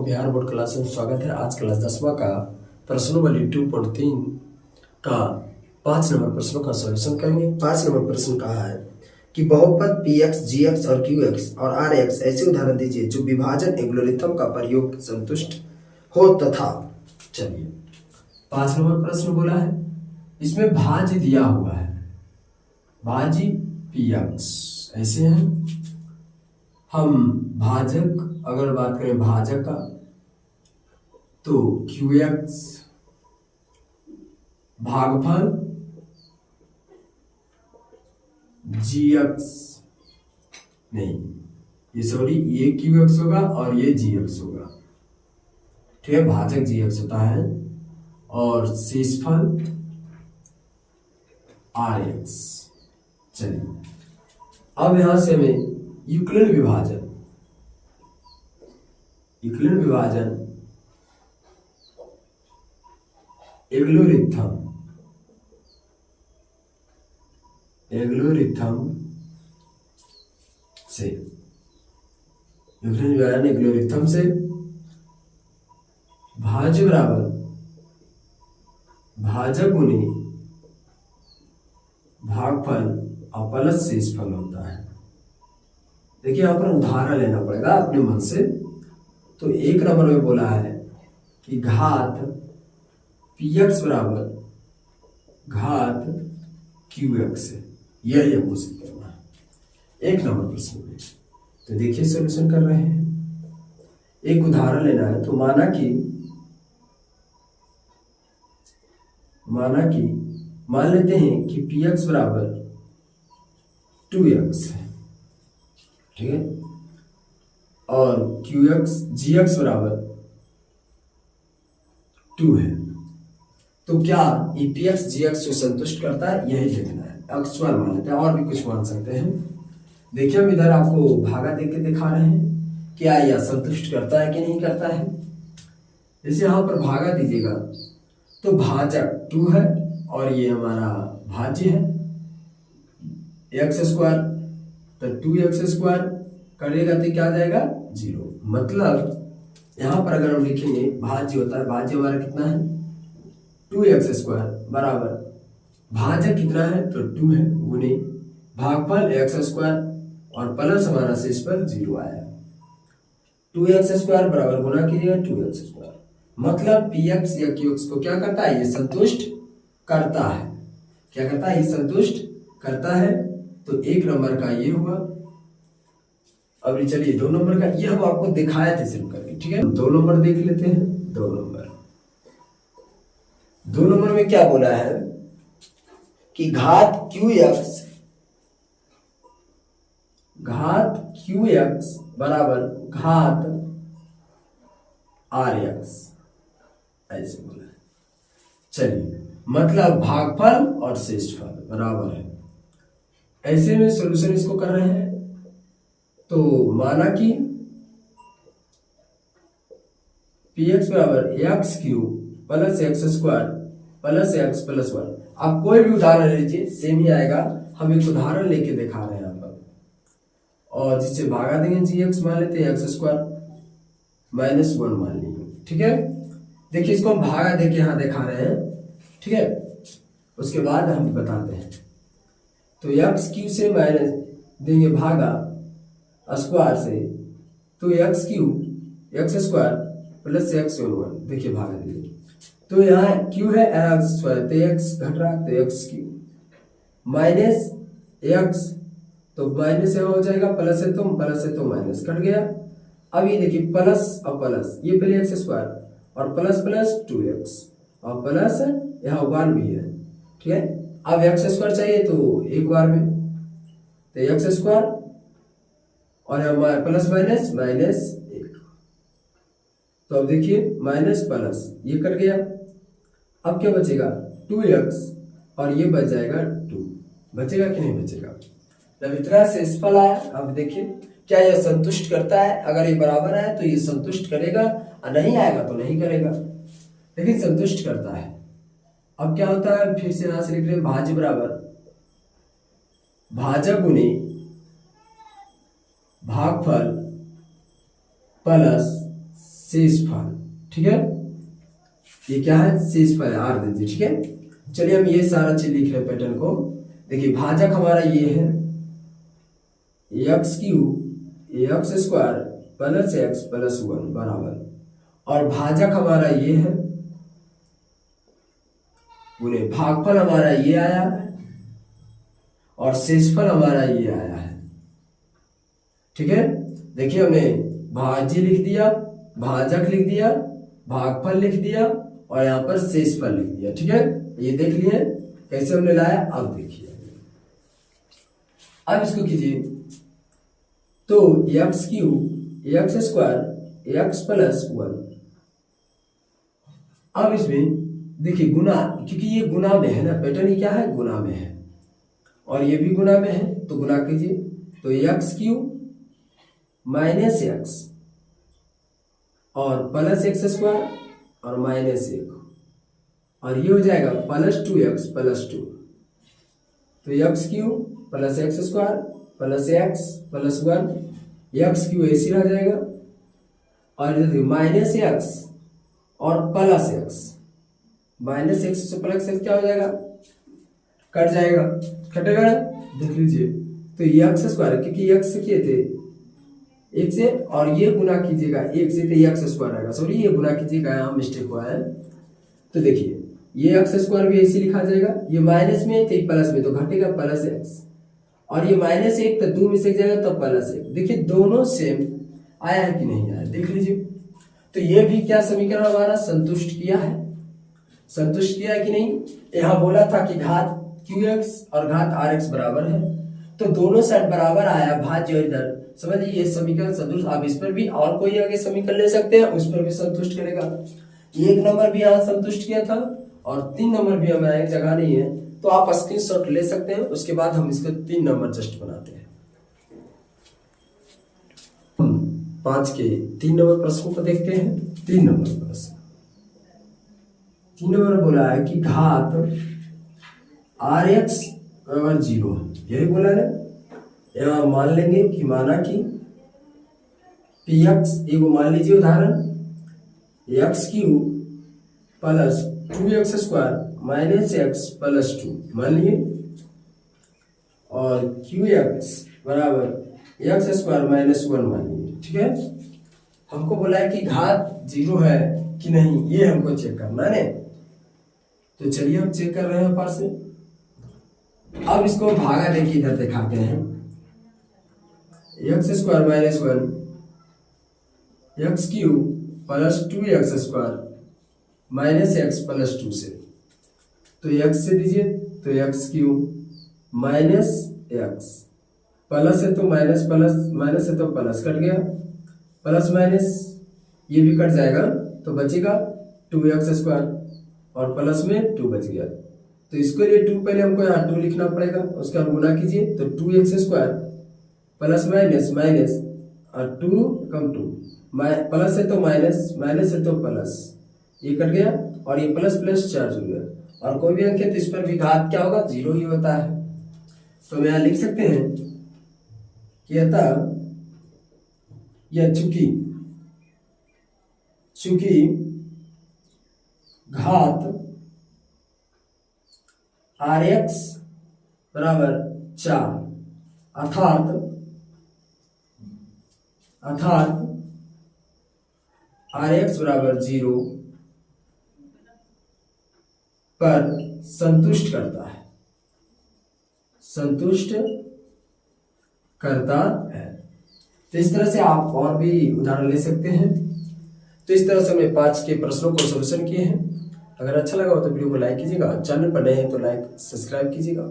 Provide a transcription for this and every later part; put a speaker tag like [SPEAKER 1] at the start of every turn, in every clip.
[SPEAKER 1] Bihar board class में स्वागत है। आज क्लास 10वां का प्रश्नोवली 2.3 का 5 नंबर प्रश्नों का सॉल्यूशन करेंगे। 5 नंबर प्रश्न कहा है कि बहुपद px, gx और qx और rx ऐसे उदाहरण दीजिए जो विभाजन एल्गोरिथम का प्रयोग संतुष्ट हो तथा। चलिए 5 नंबर प्रश्न बोला है, इसमें भाज्य दिया हुआ है, भाज्य px ऐसे है। हम भाजक अगर बात करें भाजक का तो qx भागफल gx नहीं, ये सॉरी ये qx होगा और ये gx होगा, ठीक है। भाजक gx होता है और शेषफल rx। चलिए अब यहां से हमें यूक्लिड विभाजन एग्लोरिथम से भाज्य बराबर भाजक गुने भागफल और प्लस शेषफल होता है। देखिए यहाँ पर उदाहरण लेना पड़ेगा अपने मन से। तो 1 नंबर में बोला है कि घात px बराबर घात qx है, यही हमको सिद्ध करना है 1 नंबर प्रश्न में। तो देखिए सॉल्यूशन कर रहे हैं, एक उदाहरण लेना है। तो मान लेते हैं कि px बराबर 2x है, ठीक है, और gx बराबर 2 है। तो क्या ये px gx को संतुष्ट करता है, यही देखना है। अक्सर मान लेते हैं और भी कुछ मान सकते हैं। देखिए हम इधर आपको भागा देख के दिखा रहे हैं, क्या यह संतुष्ट करता है कि नहीं करता है। जैसे यहाँ पर भागा दीजिएगा तो भाजक 2 है और ये हमारा भाज्य है x², तो 2x² करेगा तो क्या आ जाएगा 0। मतलब यहाँ पर अगर हम लिखेंगे भाज्य होता है, भाज्य हमारा कितना है 2x² बराबर भाजक कितना है तो 2 है गुने भागफल x² और प्लस हमारा शेषफल 0 आया। 2x² बराबर गुना कीजिएगा 2x², मतलब px या qx को क्या करता है, ये संतुष्ट करता है। क्या करता है, ये संतुष्ट करता है। तो 1 नंबर का ये हुआ। अब चलिए 2 नंबर का, ये हम आपको दिखाया थे सिर्फ करके, ठीक है। 2 नंबर देख लेते हैं। 2 नंबर में क्या बोला है कि घात qx बराबर घात rx ऐसे बोला है। चलिए मतलब भागफल और शेषफल बराबर है, ऐसे में सॉल्यूशन इसको कर रहे हैं। तो माना कि px बराबर x³ plus x² plus x plus 1। आप कोई भी उदाहरण लीजिए सेम ही आएगा। हम एक उदाहरण लेके दिखा रहे हैं यहाँ पर, और जिससे भागा देंगे gx मान लेते हैं x² माइनस 1 मान लीजिए, ठीक है। देखिए इसको हम भागा देके यहाँ दिखा रहे हैं, ठीक है। उसके बाद हम बताते हैं। तो x³ से माइनस देंगे भागा स्क्वायर से, तो x³ x² प्लस x1। देखिए भागा दीजिए, तो यहाँ q है x² तो x घट रहा, तो x³ माइनस x, तो माइनस यहाँ हो जाएगा, प्लस है तो माइनस कट गया। अब ये देखिए प्लस और प्लस, ये पहले x² और प्लस प्लस 2x और प्लस यहाँ 1 भी है, ठीक है। अब x² चाहिए तो एक बार में, तो x² और यहाँ प्लस माइनस माइनस 1। तो अब देखिए माइनस प्लस ये कट गया। अब क्या बचेगा 2x और ये बच जाएगा 2। बचेगा कि नहीं बचेगा, जब इतना शेषफल आया। अब देखिए क्या यह संतुष्ट करता है, अगर ये बराबर आया तो ये संतुष्ट करेगा और नहीं आएगा तो नहीं करेगा, लेकिन संतुष्ट करता है। अब क्या होता है, फिर से यहां से लिख रहे हैं भाज्य बराबर भाजक गुने भागफल प्लस शेषफल, ठीक है। ये क्या है, शेषफल है, आर दीजिए, ठीक है। चलिए हम ये सारा चीज लिख रहे हैं पैटर्न को। देखिए भाजक हमारा ये है x cube x square plus x plus 1 बराबर, और भाजक हमारा ये है बोले भागफल हमारा ये आया है और शेषफल हमारा ये आया है, ठीक है। देखिए हमने भाज्य लिख दिया, भाजक लिख दिया, भागफल लिख दिया और यहाँ पर शेषफल लिख दिया, ठीक है। ये देख लिए कैसे हमने लाया। अब देखिए, अब इसको कीजिए तो x cube x square x plus 1। अब इसमें देखिए गुना, क्योंकि ये गुना में है ना, पैटर्न ही क्या है, गुना में है और ये भी गुना में है, तो गुना कीजिए तो एक्स क्यूब माइनस एक्स और प्लस एक्स स्क्वायर और माइनस 1, और ये हो जाएगा प्लस 2x प्लस 2। तो x cube plus x square plus x plus 1, x cube ऐसे रह जाएगा और माइनस एक्स और प्लस एक्स, माइनस एक्स से प्लस एक्स क्या हो जाएगा, कट जाएगा, कटेगा ना, देख लीजिए। तो एक्स स्क्वायर, क्योंकि एक्स से किए थे एक से, और ये गुना कीजिएगा एक से तो एक्स स्क्वायर आएगा, सॉरी ये गुना कीजिएगा, यहाँ मिस्टेक हुआ है। तो देखिए ये एक्स स्क्वायर भी ऐसे लिखा जाएगा, ये माइनस में तो प्लस में तो घटेगा प्लस एक्स, और ये माइनस 1 तो 2 में से जाएगा तो प्लस 1। देखिए दोनों सेम आया है कि नहीं आया, देख लीजिए। तो ये भी क्या समीकरण हमारा संतुष्ट किया है, संतुष्ट किया है कि नहीं। यहाँ बोला था कि घात qx और घात rx बराबर है, तो दोनों साइड बराबर आया, भाज्य और इधर, समझिए ये समीकरण संतुष्ट। आप इस पर भी और कोई आगे समीकरण ले सकते हैं, उस पर भी संतुष्ट करेगा। 1 नंबर भी यहाँ संतुष्ट किया था और 3 नंबर भी हमारा एक जगह नहीं है, तो आप स्क्रीनशॉट ले सकते हैं। उसके बाद हम इसको 3 नंबर जस्ट बनाते हैं। हम 5 के 3 नंबर प्रश्न को देखते हैं। 3 नंबर प्रश्न, 3 नंबर बोला है कि घात rx बराबर 0, यही बोला है। यहाँ मान लेंगे कि माना कि px, एगो मान लीजिए उदाहरण, x cube plus 2x square minus x plus 2 मान लिए, और qx बराबर एक्स स्क्वायर माइनस 1 मान लिए, ठीक है। हमको बोला है कि घात 0 है कि नहीं, ये हमको चेक करना है। तो चलिए हम चेक कर रहे हैं ऊपर से। अब इसको भागा देखिए, इधर दिखाते हैं, x square minus 1 x cube plus 2x square minus x plus 2 से, तो एक्स से दीजिए तो x cube minus x, plus है तो माइनस, प्लस माइनस है तो प्लस कट गया, प्लस माइनस ये भी कट जाएगा, तो बचेगा 2x स्क्वायर और प्लस में 2 बच गया। तो इसके लिए 2 पहले हमको यहाँ 2 लिखना पड़ेगा, उसका गुना कीजिए तो 2x square plus minus minus और 2 कम 2, प्लस है तो माइनस, माइनस है तो प्लस, ये कट गया और ये प्लस प्लस चार्ज हो गया, और कोई भी अंक है तो इस पर भी घात क्या होगा, 0 ही होता है। तो हम यहाँ लिख सकते हैं कि अतः यह चूंकि घात rx बराबर 4 अर्थात rx बराबर 0 पर संतुष्ट करता है, संतुष्ट करता है। तो इस तरह से आप और भी उदाहरण ले सकते हैं। तो इस तरह से हमने 5 के प्रश्नों को सॉल्यूशन किए हैं। अगर अच्छा लगा हो तो वीडियो को लाइक कीजिएगा, चैनल पर नए हैं तो लाइक सब्सक्राइब कीजिएगा,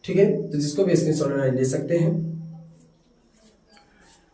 [SPEAKER 1] ठीक है। तो जिसको भी स्क्रीनशॉट ले सकते हैं।